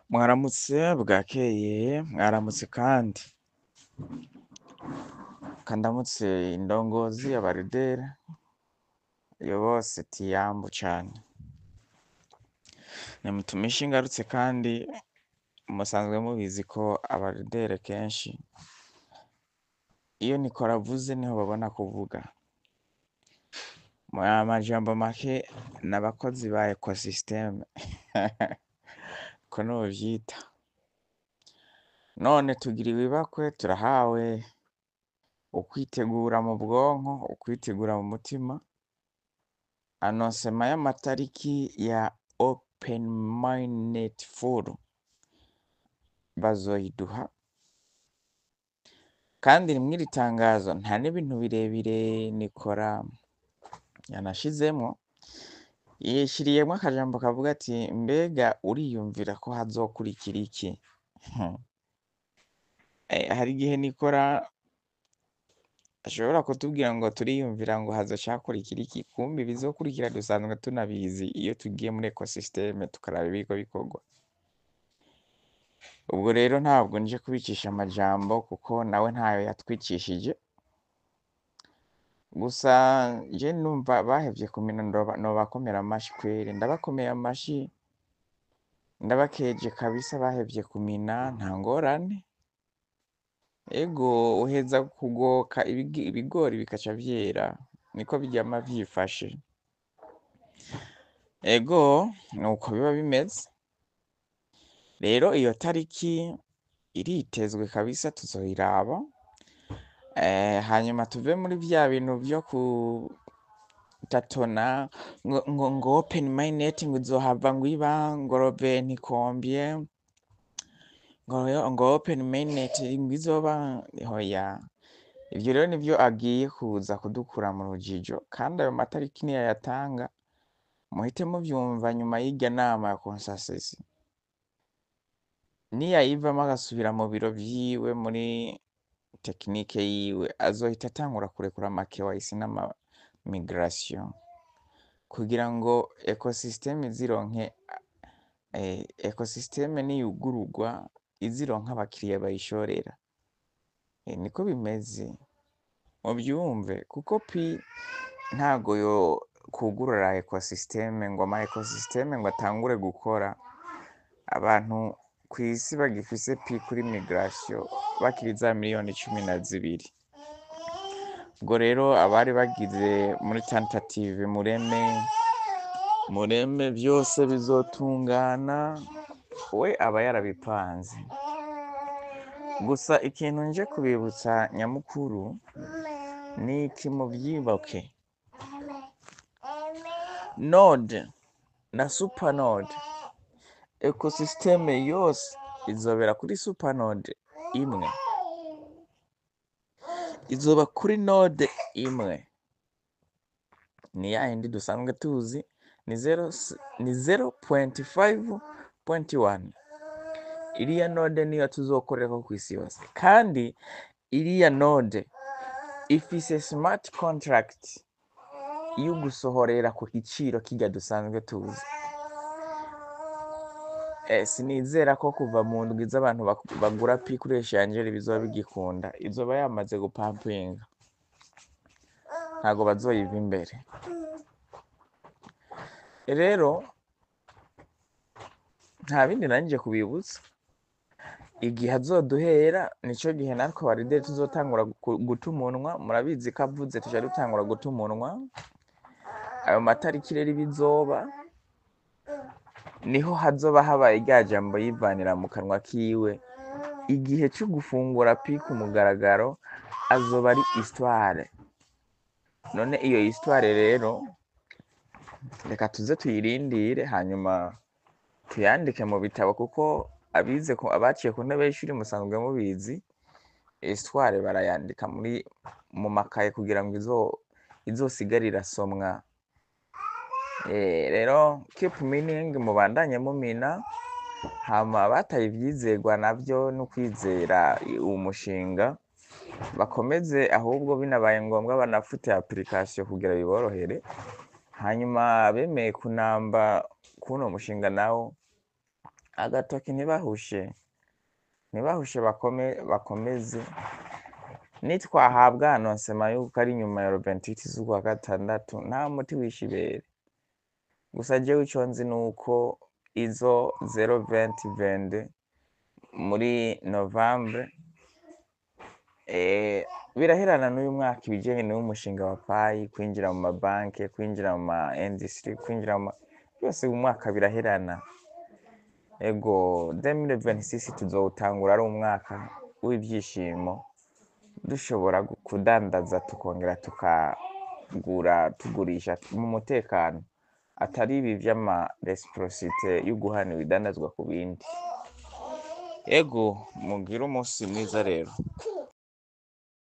Mwaramutse bwakeye, mwaramutse kandi kandamutse indongozi abarideri iyo bose tiyambu cane nimutumishi ngarutse kandi musanzwe mubizi ko abarideri kenshi iyo Nikora avuze niho babona kuvuga. Mu majambo make n'abakozi ba ecosystem ko novyita. None tugiriwe ibakwe, turahawe ukwitegura mu bwonko, ukwitegura mu mutima. Anonsema y'amatariki ya Open Minded Forum bazoyiduha, kandi mw'iri tangazo nta n'ibintu birebire Nikora yanashizemwo. Yishiriyemwo akajambo kavuga ati mbega uriyumvira ko hazokurikira iki? Hari igihe Nikora ashobora kutubwira ngo turiyumvira ngo hazoca hakurikira iki, kumbe ibizokurikira dusanzwe tunabizi iyo tugiye muri ecosystem tukaraba ibiriko bikorwa. Ubwo rero ntabwo nje kubicisha amajambo kuko nawe ntayo yatwicishije. Gusa je numva bahevye kumina nobakomera amashi kweri, ndabakomeye amashi, ndabakeje kabisa bahevye kumina nta ngorane. Ego uheza kugoka ibigori bikaca vyera, niko biryama vyifashe. Ego nuko biba bimeze. Rero iyo tariki iritezwe kabisa, tuzoyiraba. Hanyuma tuve muri vya bintu vyo kutatona ngo Open Minded ngo izohava ngo iba ngo Robert Nikombye ngo Open Minded ngo izoba hoya. Ivyo rero nivyo agiye kuza kudukura mu rujijo, kandi ayo matariki niyo yatanga. Muhite muvyumva nyuma y'irya nama ya consensus. Niyayivamo agasubira mu biro vyiwe muri tekinike yiwe, azohita atangura kurekura KYC n'ama migration kugira ngo ecosystem zironke ecosystem niyugururwa izironka abakiriya bayishorera. Niko bimeze muvyumve, kuko ntago yo kugurura ecosystem ngo ama ecosystem ngo atangure gukora abantu kw'isi bagifise kuri migration bakiri za miliyoni 12. Ubwo rero abari bagize muri tentative mureme vyose bizotungana, we aba yarabipanze. Gusa ikintu nje kubibutsa nyamukuru ni iki muvyibuke, node na supernode, ecosystem yose izobera kuri supernode imwe, izoba kuri node imwe. Ni yayindi dusanzwe tuzi ni 0.5.1. Iriya node niyo tuzokorerako kw'isi yose, kandi iriya node ifise smart contract yo gusohorera ku giciro kirya dusanzwe tuzi. Sinizera ko kuva mu ndwi z'abantu bagura kuri Eshangeri bizoba bigikunda, izoba yamaze gupampinga, ntago bazoyiva imbere. Rero nta bindi nanje kubibutsa, igihe azoduhera nico gihe natwe abarideri tuzotangura guta umunwa. Murabizi ko avuze tuja dutangura guta umunwa. Ayo matariki rero ibizoba niho hazoba habaye rya jambo yivanira mu kanwa kiwe. Igihe cyo gufungura ku mugaragaro azoba ari histoire. None iyo histoire rero reka tuze tuyirindire, hanyuma tuyandike mu bitabo, kuko abize ko abaciye ku ntebe y'ishuri musanzwe mubizi histoire barayandika mu makaye kugira ngo izosigarira somwa. Rero keep meaning mubandanye mumina, hama bataye ivyizerwa navyo no kwizera uwo mushinga bakomeze, ahubwo binabaye ngombwa banafute application kugira biborohere. Hanyuma bemeye kunamba kuno mushinga nawo agatoki ntibahushe bakomeze nitwahabwa anonsema yuko ari nyuma ya 28 z'ukwa gatandatu nta muti wishe ibere. Gusa jewe ico nzi nuko izo 020 muri Novembre biraherana n'uyu mwaka ibijanye n'umushinga wa payi, kwinjira mu mabanke, kwinjira mu ma industry, kwinjira mu byose mu mwaka biraherana. Ego 2026 tuzowutangura ari umwaka w'ibyishimo, dushobora kudandaza tukongera tugurisha mu mutekano, atari ibi vy'ama reciprocité yo guhana ibidandazwa ku bindi. Ego mugire umunsi mwiza rero.